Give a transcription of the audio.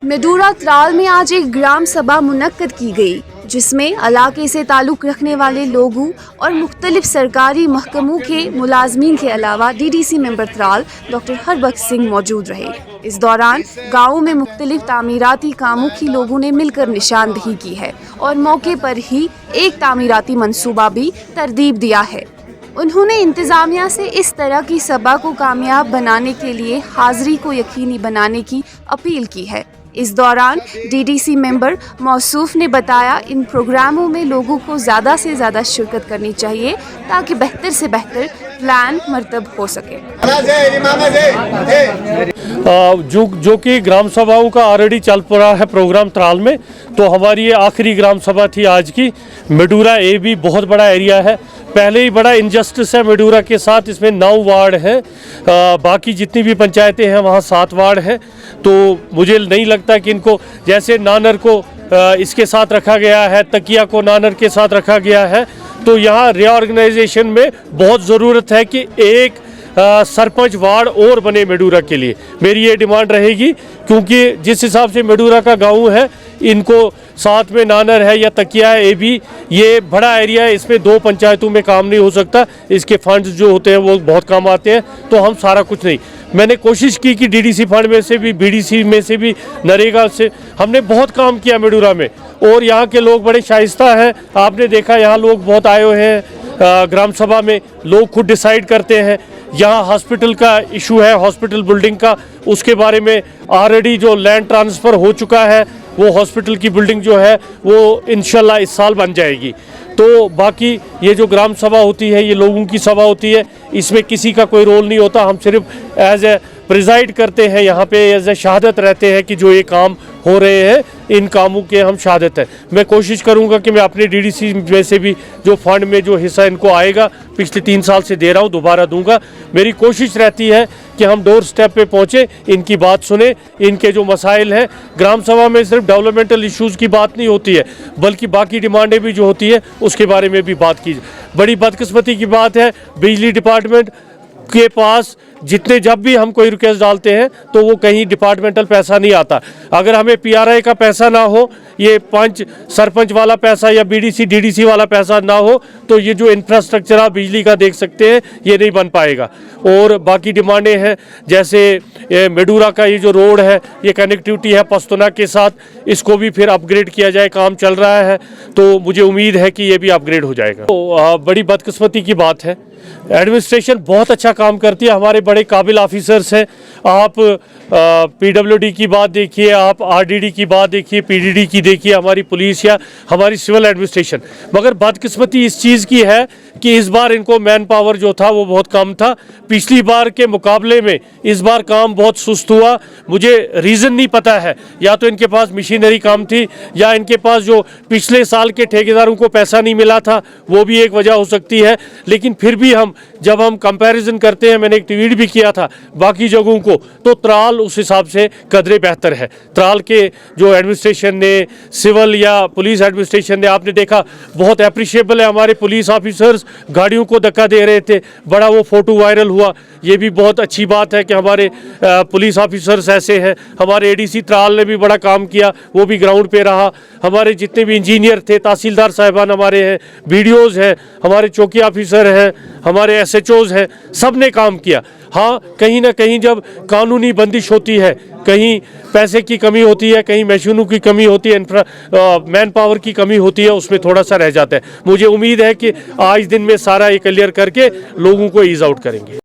मेडूरा त्राल में आज एक ग्राम सभा मुनक्कद की गई, जिसमें इलाके से ताल्लुक़ रखने वाले लोगों और मुख्तलिफ सरकारी महकमों के मुलाजमीन के अलावा DDC member Tral doctor Harbakhsh Singh मौजूद रहे। इस दौरान गाँव में मुख्तलिफ तामीराती कामों की लोगों ने मिलकर निशानदही की है और मौके पर ही एक तामीराती मंसूबा भी तरतीब दिया है। उन्होंने इंतज़ामिया से इस तरह की सभा को कामयाब बनाने के लिए हाज़िरी को यकीनी बनाने की अपील की है। इस दौरान डीडीसी मेंबर मौसूफ ने बताया, इन प्रोग्रामों में लोगों को ज़्यादा से ज़्यादा शिरकत करनी चाहिए ताकि बेहतर से बेहतर प्लान मरतब हो सके। जो कि ग्राम सभाओं का ऑलरेडी चल पड़ा है प्रोग्राम त्राल में, तो हमारी ये आखिरी ग्राम सभा थी आज की। मेडूरा ए भी बहुत बड़ा एरिया है, पहले ही बड़ा इंजस्टिस है मेडूरा के साथ। इसमें 9 वार्ड हैं, बाकी जितनी भी पंचायतें हैं वहाँ 7 वार्ड हैं। तो मुझे नहीं लगता कि इनको जैसे नानर को इसके साथ रखा गया है, तकिया को नानर के साथ रखा गया है, तो यहाँ रीऑर्गेनाइजेशन में बहुत ज़रूरत है कि एक सरपंच वार्ड और बने मेडूरा के लिए। मेरी ये डिमांड रहेगी, क्योंकि जिस हिसाब से मेडूरा का गांव है, इनको साथ में नानर है या तकिया है, ये बड़ा एरिया है, इसमें 2 पंचायतों में काम नहीं हो सकता। इसके फंड्स जो होते हैं वो बहुत कम आते हैं, तो हम सारा कुछ नहीं। मैंने कोशिश की कि डीडीसी फंड में से भी, बीडीसी में से भी, नरेगा से हमने बहुत काम किया मेडूरा में, और यहाँ के लोग बड़े शाइस्ता हैं। आपने देखा यहाँ लोग बहुत आए हुए हैं ग्राम सभा में, लोग खुद डिसाइड करते हैं। यहाँ हॉस्पिटल का इशू है, हॉस्पिटल बिल्डिंग का, उसके बारे में ऑलरेडी जो लैंड ट्रांसफ़र हो चुका है, वो हॉस्पिटल की बिल्डिंग जो है वो इंशाल्लाह इस साल बन जाएगी। तो बाकी ये जो ग्राम सभा होती है, ये लोगों की सभा होती है, इसमें किसी का कोई रोल नहीं होता। हम सिर्फ एज ए प्रिजाइड करते हैं, यहाँ पे एज ए शहादत रहते हैं कि जो ये काम हो रहे हैं, इन कामों के हम शहादत है। मैं कोशिश करूँगा कि मैं अपने डीडीसी में से भी जो फंड में जो हिस्सा इनको आएगा, पिछले 3 साल से दे रहा हूँ, दोबारा दूंगा। मेरी कोशिश रहती है कि हम डोर स्टेप पे पहुँचे, इनकी बात सुने, इनके जो मसाइल हैं। ग्राम सभा में सिर्फ डेवलपमेंटल इश्यूज़ की बात नहीं होती है, बल्कि बाकी डिमांडें भी जो होती है उसके बारे में भी बात की। बड़ी बदकिस्मती की बात है, बिजली डिपार्टमेंट के पास जब भी हम कोई रिक्वेस्ट डालते हैं तो वो कहीं डिपार्टमेंटल पैसा नहीं आता। अगर हमें पीआरआई का पैसा ना हो, ये पंच सरपंच वाला पैसा या बीडीसी डीडीसी वाला पैसा ना हो, तो ये जो इंफ्रास्ट्रक्चर आप बिजली का देख सकते हैं, ये नहीं बन पाएगा। और बाकी डिमांडें हैं, जैसे मेडूरा का ये जो रोड है, ये कनेक्टिविटी है पस्तुना के साथ, इसको भी फिर अपग्रेड किया जाए, काम चल रहा है, तो मुझे उम्मीद है कि ये भी अपग्रेड हो जाएगा। तो बड़ी बदकिस्मती की बात है, एडमिनिस्ट्रेशन बहुत अच्छा काम करती है, हमारे बड़े काबिल ऑफिसर्स हैं। आप पीडब्ल्यूडी की बात देखिए, आप आरडीडी की बात देखिए, पीडीडी की देखिए, हमारी पुलिस या हमारी सिविल एडमिनिस्ट्रेशन। मगर बदकिस्मती इस चीज़ की है कि इस बार इनको मैन पावर जो था वो बहुत कम था। पिछली बार के मुकाबले में इस बार काम बहुत सुस्त हुआ। मुझे रीज़न नहीं पता है, या तो इनके पास मशीनरी कम थी, या इनके पास जो पिछले साल के ठेकेदारों को पैसा नहीं मिला था, वो भी एक वजह हो सकती है। लेकिन फिर भी जब हम कंपैरिजन करते हैं, मैंने एक ट्वीट भी किया था बाकी जगहों को, तो त्राल उस हिसाब से कदरे बेहतर है। त्राल के जो एडमिनिस्ट्रेशन ने, सिविल या पुलिस एडमिनिस्ट्रेशन ने, आपने देखा बहुत अप्रिशिएबल है। हमारे पुलिस ऑफिसर्स गाड़ियों को धक्का दे रहे थे, बड़ा वो फोटो वायरल हुआ। ये भी बहुत अच्छी बात है कि हमारे पुलिस ऑफिसर्स ऐसे हैं। हमारे एडीसी त्राल ने भी बड़ा काम किया, वो भी ग्राउंड पे रहा। हमारे जितने भी इंजीनियर थे, तहसीलदार साहिबान हमारे हैं, बीडीओज हैं, हमारे चौकी ऑफिसर हैं, हमारे एसएचओज हैं, सब ने काम किया। हाँ, कहीं ना कहीं जब कानूनी बंदिश होती है, कहीं पैसे की कमी होती है, कहीं मशीनों की कमी होती है, मैन पावर की कमी होती है, उसमें थोड़ा सा रह जाता है। मुझे उम्मीद है कि आज दिन में सारा ये क्लियर करके लोगों को ईज आउट करेंगे।